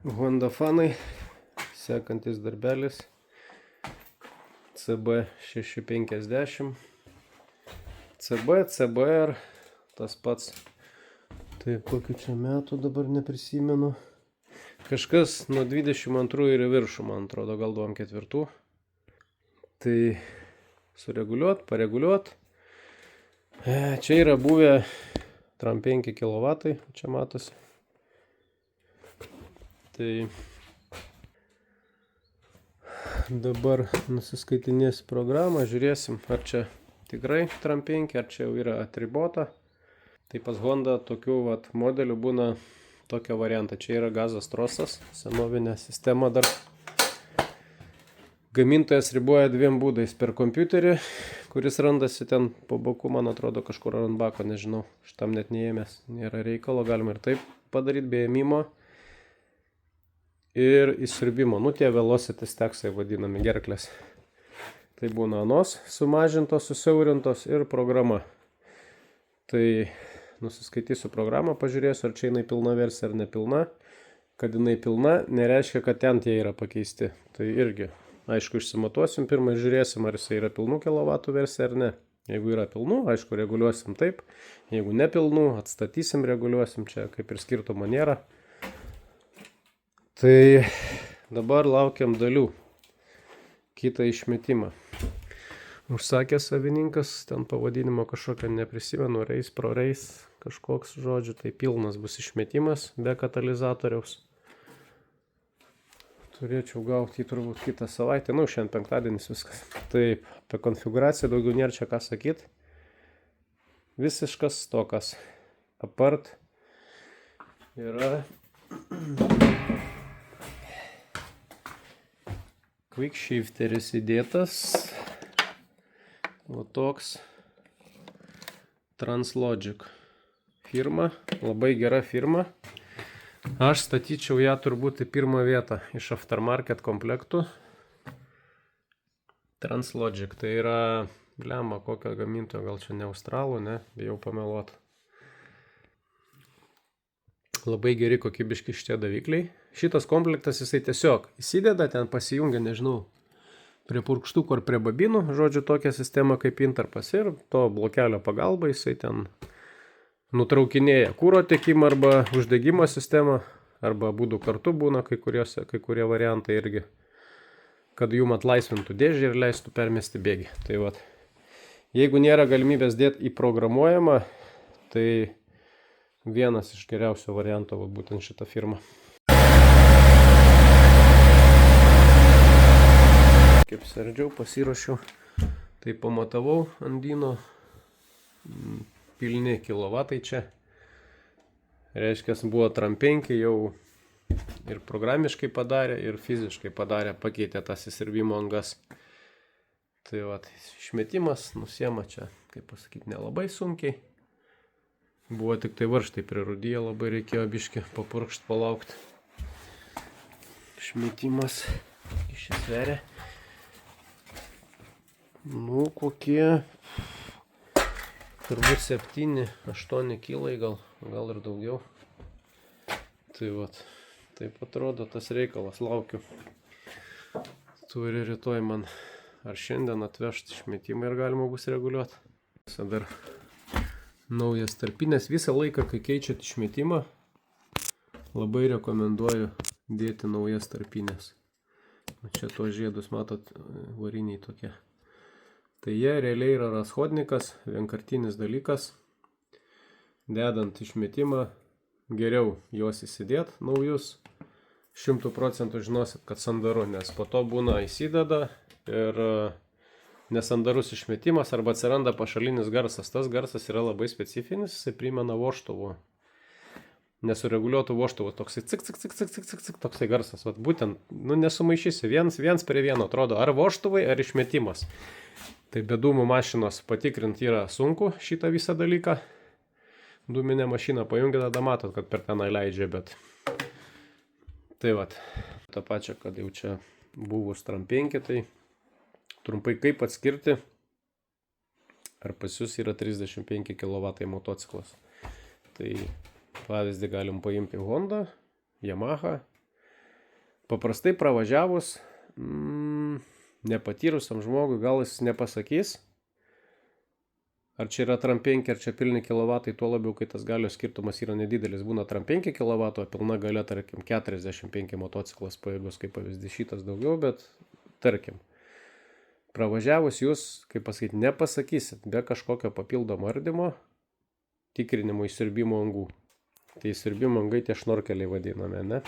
Honda fanai, sekantis darbelis CB650, CBR, tas pats, tai kokiu čia metų dabar neprisimenu, kažkas nuo 22 ir viršų, man atrodo, gal 24, tai sureguliuot, pareguliuot, čia yra buvę 5 kW, čia matosi. Tai dabar nusiskaitinės programą, žiūrėsim, ar čia tikrai 5, ar čia jau yra atribota. Tai pas Honda tokių modelių būna tokio variantą. Čia yra gazas trosas, senovinė sistema dar. Gamintojas riboja 2 būdais: per kompiuterį, kuris randasi ten po boku, man atrodo, kažkur ant bako, nežinau, šitam net neėmės, nėra reikalo, galima ir taip padaryti be ėmimo. Ir įsiurbimo, tie velocity stacksai vadinami, gerklės. Tai būna anos sumažintos, susiaurintos ir programa. Tai nusiskaitysiu programą, pažiūrėsiu, ar čia jinai pilna versija ar nepilna. Kad jinai pilna, nereiškia, kad ten tie yra pakeisti. Tai irgi, aišku, išsimatuosim pirmą ir žiūrėsim, ar jisai yra pilnų kilovatų versija ar ne. Jeigu yra pilnų, aišku, reguliuosim taip. Jeigu nepilnų, atstatysim, reguliuosim, čia kaip ir skirtumo nėra. Tai dabar laukiam dalių, kitą išmetimą. Užsakė savininkas, ten pavadinimo kažkokio neprisimenu, reis, pro reis, kažkoks žodžiu, tai pilnas bus išmetimas be katalizatoriaus. Turėčiau gauti turbūt kitą savaitę, šiandien penktadienis viskas. Taip, apie konfiguraciją daugiau nėra čia ką sakyti. Visiškas stokas. Apart yra quick shifteris įdėtas, o toks Translogic firma, labai gera firma. Aš statyčiau ją turbūt į pirmą vietą iš aftermarket komplektų. Translogic, tai yra, blemba, kokio gamintojo, gal čia ne australų, ne, bijau pameluot. Labai geri kokybiški šitie davikliai. Šitas komplektas jisai tiesiog įsideda, ten pasijungia, nežinau, prie purkštukų ar prie babinų, žodžiu, tokia sistema kaip intarpas, ir to blokelio pagalba jisai ten nutraukinėja kuro tiekimą arba uždegimo sistemą, arba būdų kartu būna kai kurie variantai irgi, kad jum atlaisvintų dėžį ir leistų permesti bėgį. Tai vat, jeigu nėra galimybės dėti į programuojamą, tai vienas iš geriausių variantų būtent šitą firmą. Kaip sardžiau, pasiruošiau, tai pamatavau ant dyno, pilni kilovatai čia. Reiškia, buvo 5 jau ir programiškai padarė, ir fiziškai padarė, pakeitė tas įsiurbimo angas. Tai vat, išmetimas nusiema čia, kaip pasakyti, nelabai sunkiai. Buvo tik tai varžtai prirūdyje, labai reikėjo biškį papurkšt, palaukti. Išmetimas išsveria. Kokie turbūt 7-8 kilai, gal ir daugiau. Tai vat, taip atrodo tas reikalas, laukiu. Turi rytoj man ar šiandien atvežti išmetimą ir galima bus reguliuoti. Dar naujas tarpinės. Visą laiką, kai keičiat išmetimą, labai rekomenduoju dėti naujas tarpinės. Čia tuos žiedus matot, variniai tokie. Tai jie realiai yra rashodnikas, vienkartinis dalykas. Dedant išmetimą, geriau juos įsidėt naujus. 100% žinosit, kad sandaru, nes po to būna įsideda ir nesandarus išmetimas arba atsiranda pašalinis garsas. Tas garsas yra labai specifinis, jisai primena vožtuvų. Nesureguliuotų vožtuvų, toksai cik, toksai garsas. Vat būtent, nesumaišysi, viens prie vieno atrodo, ar vožtuvai, ar išmetimas. Tai be dūmų mašinos patikrinti yra sunku šitą visą dalyką. Dūminę mašiną pajungia, tada matot, kad per tenai leidžia, bet tai vat, tą pačią, kad jau čia buvus 5, tai trumpai kaip atskirti, ar pas jūs yra 35 kW motociklas. Tai pavyzdį galim paimti Honda, Yamaha, Paprastai pravažiavus, nepatyrusiam žmogui gal jis nepasakys, ar čia yra tram 5, ar čia pilni kilovatai, tuo labiau, kai tas galios skirtumas yra nedidelis. Būna tram 5 kW, o pilna galia, tarkim, 45 motociklas pajėgus, kaip pavyzdys, šitas daugiau, bet tarkim, pravažiavus jūs, kaip pasakyti, nepasakysit be kažkokio papildomo ardymo, tikrinimo įsiurbimo angų. Tai įsiurbimo angai tie šnorkeliai vadiname, ne?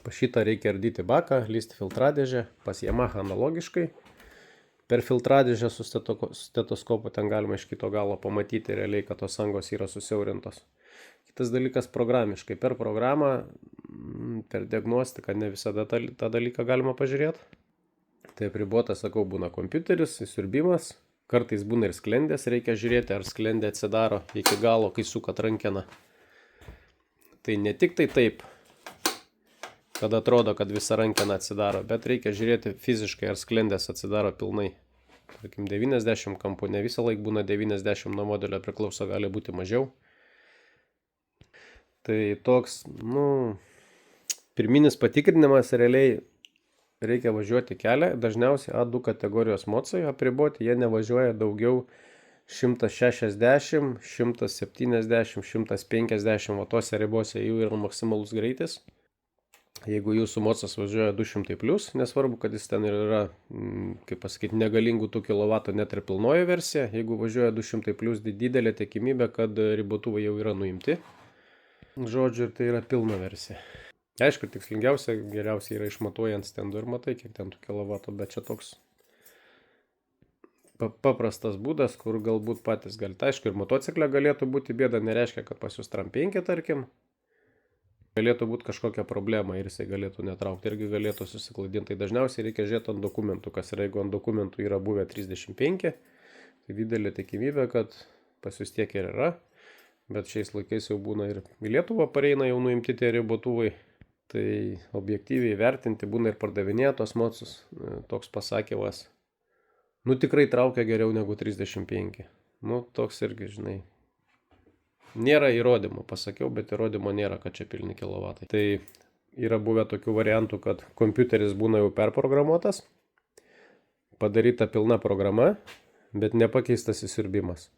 Pa šitą reikia ardyti baką, lysti filtradėžę, pas Yamaha analogiškai. Per filtradėžę su stetoskopu ten galima iš kito galo pamatyti realiai, kad tos angos yra susiaurintos. Kitas dalykas programiškai. Per programą, per diagnostiką ne visada tą dalyką galima pažiūrėti. Tai apribotas, sakau, būna kompiuteris, įsiurbimas. Kartais būna ir sklendės, reikia žiūrėti, ar sklendė atsidaro iki galo, kai sukat rankeną. Tai ne tik tai taip, kad atrodo, kad visa rankena atsidaro, bet reikia žiūrėti fiziškai, ar sklendės atsidaro pilnai. Tarkim, 90 kampų, ne visą laiką būna 90, nuo modelio priklauso, gali būti mažiau. Tai toks, pirminis patikrinimas realiai reikia važiuoti kelią. Dažniausiai A2 kategorijos mocai apriboti, jie nevažiuoja daugiau 160, 170, 150, o tose ribose jų yra maksimalus greitis. Jeigu jūsų mocas važiuoja 200+, nesvarbu, kad jis ten yra, kaip pasakyti, negalingų tų kilovatų net ir pilnoji versija. Jeigu važiuoja 200+, didelė tikimybė, kad ribotuvai jau yra nuimti. Žodžiu, tai yra pilna versija. Aišku, tikslingiausia, geriausiai yra išmatuojant stendu ir matai, kiek ten tų kilovatų, bet čia toks paprastas būdas, kur galbūt patys galite. Aišku, ir motociklė galėtų būti bėda, nereiškia, kad pas jūs tram 5, tarkim. Galėtų būti kažkokia problema ir jisai galėtų netraukti, irgi galėtų susiklaidinti. Tai dažniausiai reikia žiūrėti ant dokumentų, kas yra, jeigu ant dokumentų yra buvę 35, tai didelė tikimybė, kad pas jūs tiek ir yra, bet šiais laikais jau būna ir į Lietuvą pareina jau nuimti tie ribotuvai, tai objektyviai vertinti būna ir pardavinėja tos mocus, toks pasakymas, tikrai traukia geriau negu 35, toks irgi, žinai. Nėra įrodymo, pasakiau, bet įrodymo nėra, kad čia pilni kilovatai. Tai yra buvę tokių variantų, kad kompiuteris būna jau perprogramuotas, padaryta pilna programa, bet nepakeistas įsiurbimas.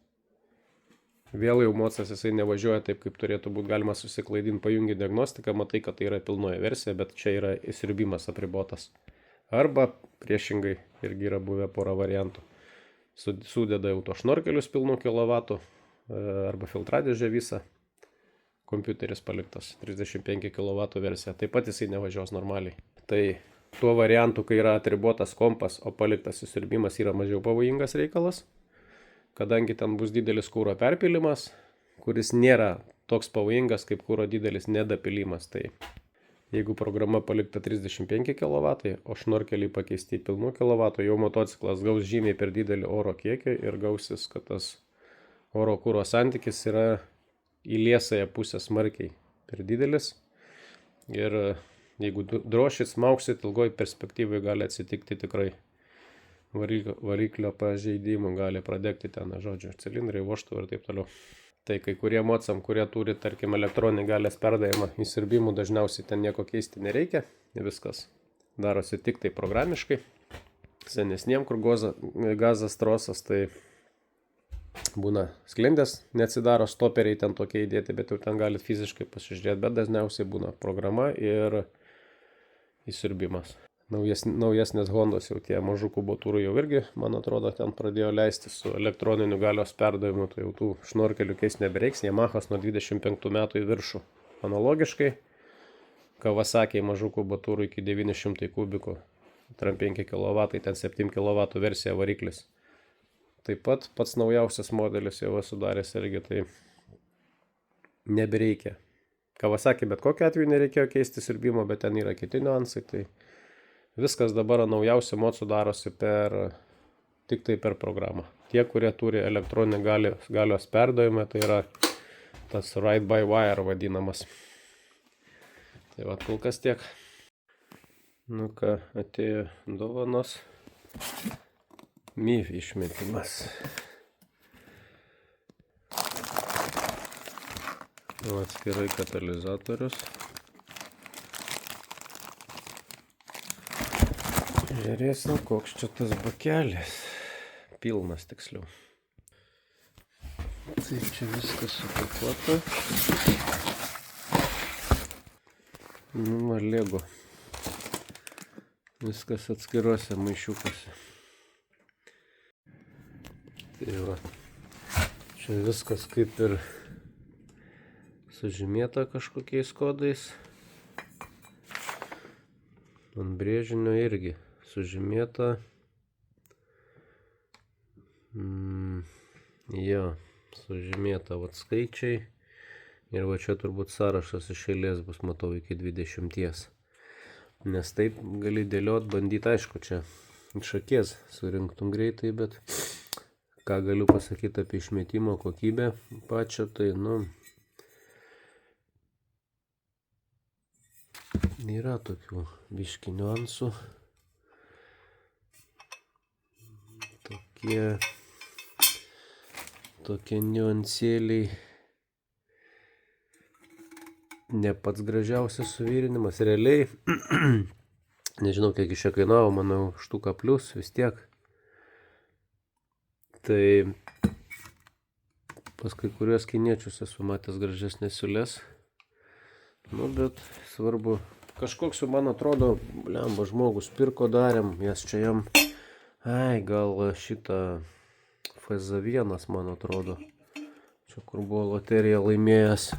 Vėl jau mocas jisai nevažiuoja taip, kaip turėtų būti, galima susiklaidinti, pajungi diagnostiką, matai, kad tai yra pilnoji versija, bet čia yra įsiurbimas apribotas. Arba priešingai irgi yra buvę porą variantų. Sudeda jau to šnorkelius pilnų kilovatų, arba filtradėžę visą, kompiuteris paliktas 35 kW versija, taip pat jisai nevažiuos normaliai. Tai tuo variantu, kai yra atribotas kompas, o paliktas įsiurbimas, yra mažiau pavojingas reikalas, kadangi ten bus didelis kuro perpilimas, kuris nėra toks pavojingas kaip kuro didelis nedapilimas. Tai jeigu programa palikta 35 kW, o šnorkeliai pakeisti į pilnų kilovatų, jau motociklas gaus žymiai per didelį oro kiekį ir gausis, kad tas oro kuro santykis yra į liesąją pusę smarkiai per didelis. Ir jeigu drošit, smauksit, ilgoj perspektyvai gali atsitikti tikrai variklio pažeidimų, gali pradegti ten, žodžiu, cilindrai, vožtuvai ir taip toliau. Tai kai kurie mocam, kurie turi, tarkim, elektroninį galios perdavimą, įsiurbimų dažniausiai ten nieko keisti nereikia, viskas darosi tik tai programiškai. Senesniem, kur gazas trosas, tai būna sklendės, neatsidaro, stoperiai ten tokie įdėti, bet jau ten galit fiziškai pasižiūrėti, bet dažniausiai būna programa ir įsiurbimas. Naujesnės Hondos jau tie mažų kubotūrų jau irgi, man atrodo, ten pradėjo leisti su elektroniniu galios perdavimu, tai jau tų šnorkelių keist nebereiks. Yamahas nuo 25 metų į viršų analogiškai, Kawasaki mažų kubotūrų iki 900 kubikų, tram 5 kW, ten 7 kW versija variklis. Taip pat pats naujausias modelis jau sudaręs irgi, tai nebereikia. Kawasaki bet kokiu atveju nereikėjo keisti siurbimo, bet ten yra kiti niuansai, tai viskas dabar naujausių mocų darosi tik tai per programą. Tie, kurie turi elektroninį galios perdavimą, tai yra tas ride by wire vadinamas. Tai va, kol kas tiek. Atėjo dovanos. MIF išmetimas. Atskirai katalizatorius. Žiūrėsim, koks čia tas bakelis. Pilnas tiksliau. Tai čia viskas supakuota. Nu, Lego. Viskas atskiruose maišiukose. Tai va. Čia viskas kaip ir sužymėta kažkokiais kodais. Ant brėžinio irgi sužymėta. Jo, sužymėta vat skaičiai. Ir va čia turbūt sąrašas iš eilės bus, matau, iki 20. Nes taip gali dėliot, bandyti, aišku, čia iš akies surinktum greitai, bet ką galiu pasakyti apie išmetimo kokybę pačią, tai, yra tokių biškį niuansų. Tokie niuansėliai. Ne pats gražiausias suvyrinimas. Realiai, nežinau, kiek iš čia kainavo, manau, štuka plius vis tiek. Tai pas kai kuriuos kiniečius esu matęs gražesnės siūlės. Bet svarbu. Kažkoks, man atrodo, blemba žmogus pirko, darėm, jas čia jam. Gal šitą FZ1, man atrodo. Čia kur buvo loterija laimėjęs.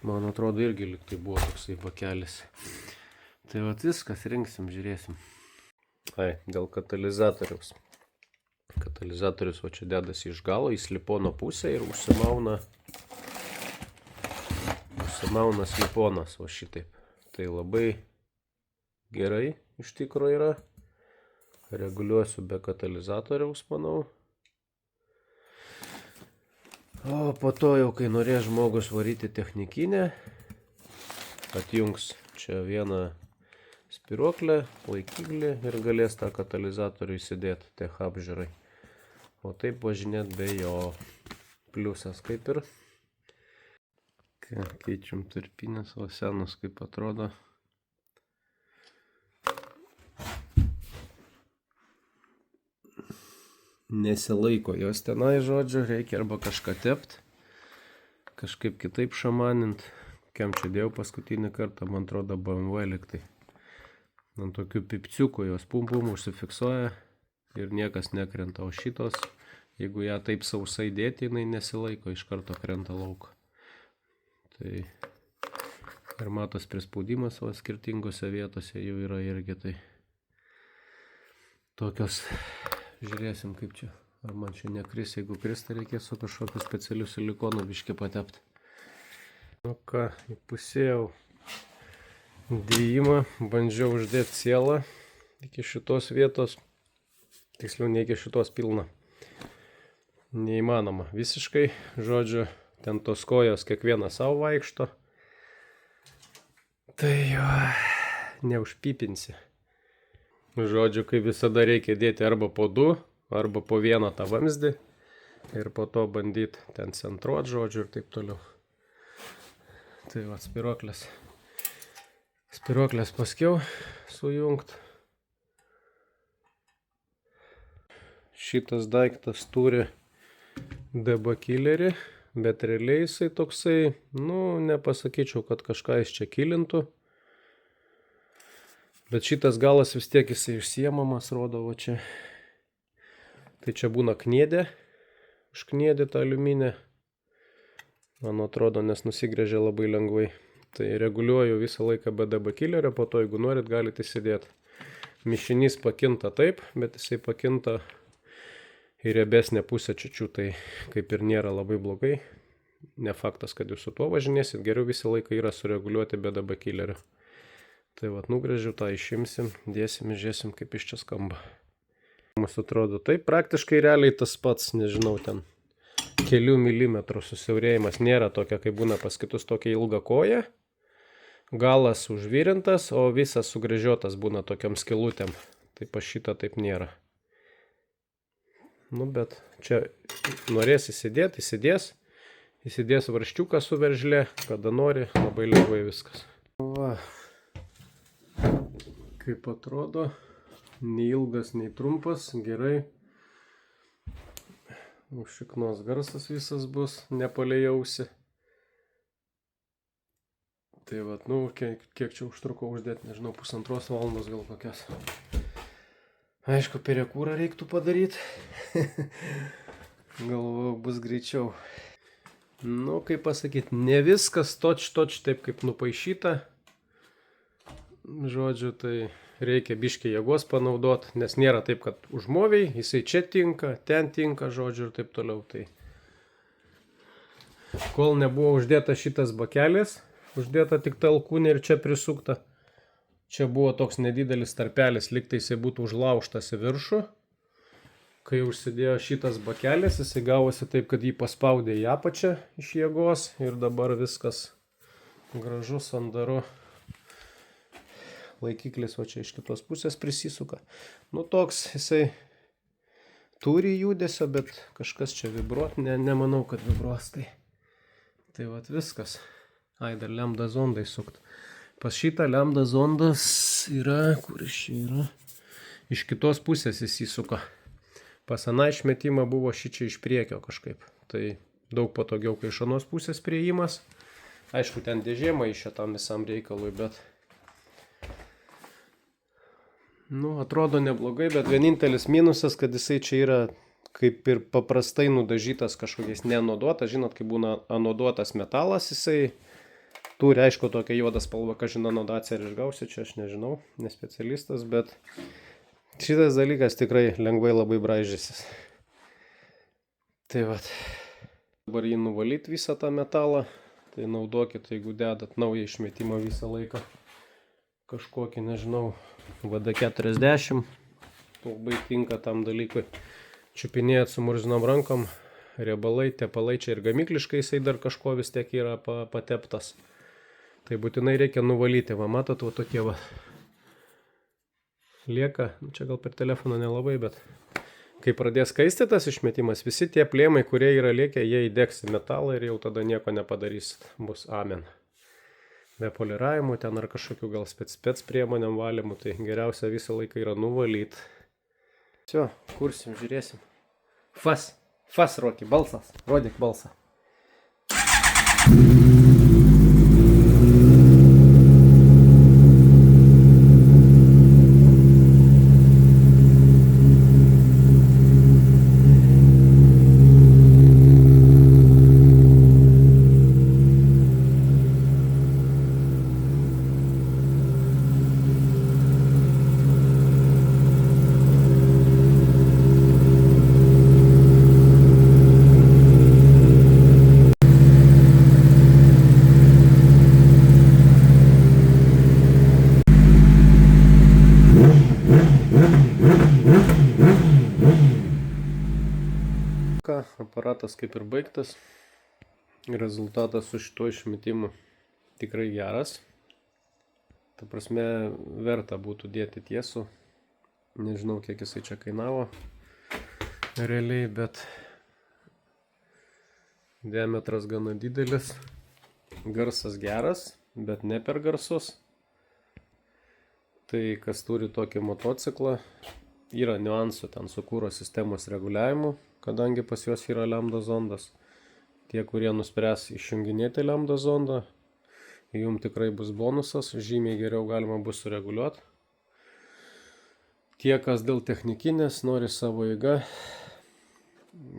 Man atrodo, irgi liktai buvo toksai bakelis. Tai vat viskas, rinksim, žiūrėsim. Dėl katalizatoriaus. Katalizatorius va čia dedasi iš galo į slipono pusę ir užsimauna sliponas, va šitaip. Tai labai gerai iš tikro yra. Reguliuosiu be katalizatoriaus, manau. O po to jau, kai norės žmogus varyti technikinę, atjungs čia vieną spiruoklę, laikiklį ir galės tą katalizatorių įsidėti tech apžiūrai. O taip važinėt be jo. Pliusas kaip ir. Keičiam turpinės, o senos kaip atrodo. Nesilaiko jos tenai, žodžiu, reikia arba kažką tept, kažkaip kitaip šamanint. Kiam čia dėjau paskutinį kartą, man atrodo, BMW liktai. Ant tokių pipciukų jos pum užsifiksuoja ir niekas nekrenta, o šitos, jeigu ją taip sausai dėti, jinai nesilaiko, iš karto krenta lauk. Tai ir matos prispaudimas, o skirtingose vietose jau yra irgi, tai tokios. Žiūrėsim, kaip čia. Ar man čia nekris, jeigu kris, tai reikės su kažkokiu specialiu silikonu biškį patepti. Ką, įpusėjau dėjimą, bandžiau uždėti sielą iki šitos vietos. Tiksliau, ne iki šitos pilna. Neįmanoma visiškai, žodžiu, ten tos kojos kiekvieną savo vaikšto. Tai jo, neužpipinsi. Žodžiu, kaip visada reikia dėti arba po 2, arba po 1 tą vamzdį ir po to bandyti ten centruoti, žodžiu, ir taip toliau. Tai va, spiruoklės. Spiruoklės paskiau sujungt. Šitas daiktas turi debakillerį, bet realiai jisai toksai, nepasakyčiau, kad kažką jis čia kilintų. Bet šitas galas vis tiek jisai išsiemamas, rodo, va čia. Tai čia būna kniedė, užkniedėta aliuminė. Man atrodo, nes nusigrėžia labai lengvai. Tai reguliuoju visą laiką be debakillerio, po to, jeigu norit, galite įsidėti. Mišinys pakinta taip, bet jisai pakinta į riebesnę pusę čiučiu, tai kaip ir nėra labai blogai. Ne faktas, kad jūs su tuo važinėsit, geriau visą laiką yra sureguliuoti be debakillerio. Tai vat, nugrėžiu, tą išimsim, dėsim ir žiūrėsim, kaip iš čia skamba. Mums atrodo, taip praktiškai realiai tas pats, nežinau, ten kelių milimetrų susiaurėjimas, nėra tokia, kaip būna pas kitus, tokia ilga koja. Galas užvirintas, o visas sugrėžiotas būna tokiam skilutėm. Tai pas šitą taip nėra. Bet čia norės įsidėti, įsidės varščiuką su veržlė, kada nori, labai lengvai viskas. Va. Kaip atrodo, nei ilgas, nei trumpas, gerai. Užšiknos garsas visas bus, nepalėjausi. Tai vat, nu, kiek čia užtruko uždėti, nežinau, 1,5 valandos gal kokias. Aišku, perekūrą reiktų padaryti. Galvoju, bus greičiau. Nu, kaip pasakyti, ne viskas toč taip kaip nupaišyta. Žodžiu, tai reikia biškį jėgos panaudoti, nes nėra taip, kad užmoviai, jisai čia tinka, ten tinka, žodžiu, ir taip toliau. Tai kol nebuvo uždėta šitas bakelis, uždėta tik ta alkūnė ir čia prisukta, čia buvo toks nedidelis tarpelis, lyg tai jisai būtų užlaužtas į viršų. Kai užsidėjo šitas bakelis, jisai gavosi taip, kad jį paspaudė į apačią iš jėgos ir dabar viskas gražu, sandaru. Laikiklis va čia iš kitos pusės prisisuka. Nu toks jisai turi judesio, bet kažkas čia vibruot, nemanau, kad vibruos. Tai vat viskas. Ai, dar lambda zondai sukt. Pas šitą lambda zondas yra, kur čia yra? Iš kitos pusės jis įsuka. Pas aną išmetimą buvo šičia iš priekio kažkaip. Tai daug patogiau, kai iš anos pusės priėjimas. Aišku, ten dėžė maišė tam visam reikalui, bet nu, atrodo neblogai, bet vienintelis minusas, kad jisai čia yra kaip ir paprastai nudažytas kažkokiais neanoduotas. Žinot, kai būna anoduotas metalas, jisai turi, aišku, tokia juoda spalva, kažin anodaciją ir išgausiu, čia aš nežinau, nespecialistas, bet šitas dalykas tikrai lengvai labai braižysis. Tai vat, dabar jį nuvalyti visą tą metalą, tai naudokit, jeigu dedat naują išmetimą visą laiką. Kažkokį, nežinau, VD40, labai tinka tam dalykui. Čiupinėjat su murzinom rankom, riebalai, tepalai, čia ir gamykliškai jisai dar kažko vis tiek yra pateptas. Tai būtinai reikia nuvalyti, va matot, va tokie va lieka, čia gal per telefoną nelabai, bet kai pradės kaisti tas išmetimas, visi tie plėmai, kurie yra liekę, jie įdegs į metalą ir jau tada nieko nepadarysit, bus amen. Be poliravimų, ten ar kažkokių gal spec priemonėm valymų, tai geriausia visą laiką yra nuvalyti. Все, kursim, žiūrėsim. Fas, Roki, balsas, rodyk balsą. Aparatas kaip ir baigtas. Rezultatas su šituo išmetimu tikrai geras. Ta prasme, verta būtų dėti tiesų. Nežinau, kiek jisai čia kainavo realiai, bet diametras gana didelis. Garsas geras, bet ne per garsus. Tai kas turi tokį motociklą, yra niuansų ten su kuro sistemos reguliavimu, kadangi pas juos yra lambda zondas. Tie, kurie nuspręs išjunginėti lambda zondą, jums tikrai bus bonusas, žymiai geriau galima bus sureguliuoti. Tie, kas dėl technikinės nori savo eiga,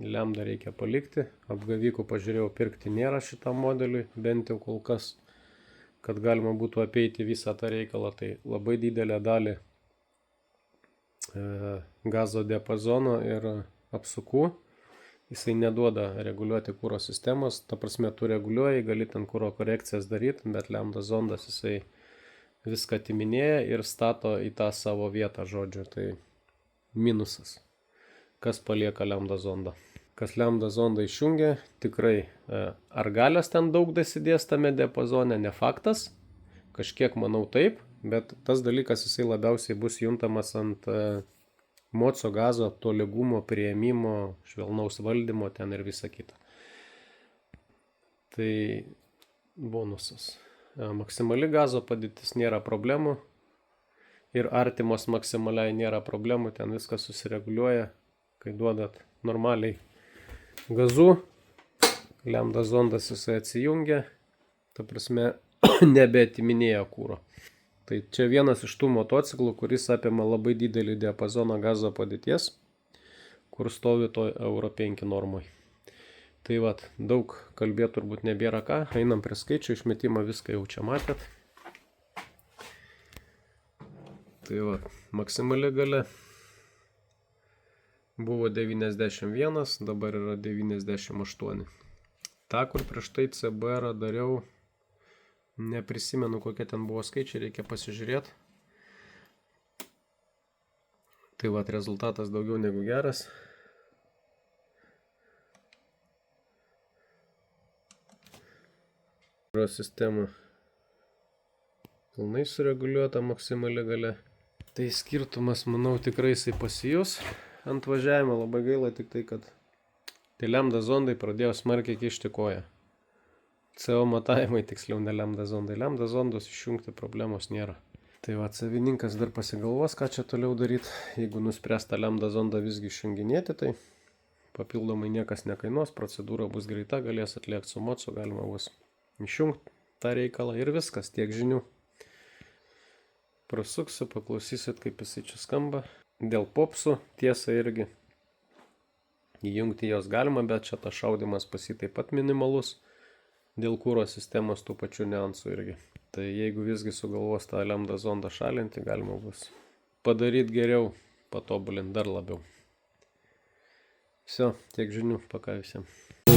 lambda reikia palikti. Apgavikų pažiūrėjau, pirkti nėra šitam modeliui, bent jau kol kas, kad galima būtų apeiti visą tą reikalą. Tai labai didelę dalį gazo diapazono ir apsukų jisai neduoda reguliuoti kuro sistemos. Ta prasme, tu reguliuoji, gali ten kuro korekcijas daryti, bet lambda zondas jisai viską atiminėja ir stato į tą savo vietą, žodžiu. Tai minusas. Kas palieka lambda zondą? Kas lambda zondą išjungia, tikrai ar galios ten daug dasidės tame diapazone, ne faktas. Kažkiek manau taip, bet tas dalykas jisai labiausiai bus juntamas ant moco gazo tolygumo, priėmimo, švelnaus valdymo ten ir visa kita. Tai bonusas. Maksimali gazo padėtis nėra problemų. ir artimos maksimaliai, nėra problemų, ten viskas susireguliuoja, kai duodat normaliai gazu, lambda zondas jisai atsijungia, ta prasme nebeatiminėja kūro. Tai čia vienas iš tų motociklų, kuris apima labai didelį diapazoną gazo padėties, kur stovi to Euro 5 normoj. Tai vat, daug kalbėti turbūt nebėra ką, einam prie skaičių, išmetimą viską jau čia matėt. Tai va, maksimali galia buvo 91, dabar yra 98. Ta, kur prieš tai CBR dariau, neprisimenu, kokie ten buvo skaičiai, reikia pasižiūrėti. Tai va, rezultatas daugiau negu geras. Sistema pilnai sureguliuota maksimali galia. Tai skirtumas, manau, tikrai jisai pasijus ant važiavimo. Labai gaila tik tai, kad tai lambda zondai pradėjo smarkiai kišti koją. CO matavimai, tiksliau ne lambda zondai. Lambda zondos išjungti problemos nėra. Tai va, savininkas dar pasigalvos, ką čia toliau daryti. Jeigu nuspręs tą lambda zondą visgi išjunginėti, tai papildomai niekas nekainuos, procedūra bus greita, galės atliekti su mocu, galima bus išjungti tą reikalą ir viskas, tiek žinių. Prasuksiu, paklausysit, kaip jisai čia skamba. Dėl popsų, tiesa irgi, įjungti jos galima, bet čia tas šaudimas pas jį taip pat minimalus. Dėl kūro sistemos tų pačių niuansų irgi. Tai jeigu visgi sugalvos tą lambda zondą šalinti, galima bus padaryti geriau, patobulinti dar labiau. Tiek žinių, paka visiems.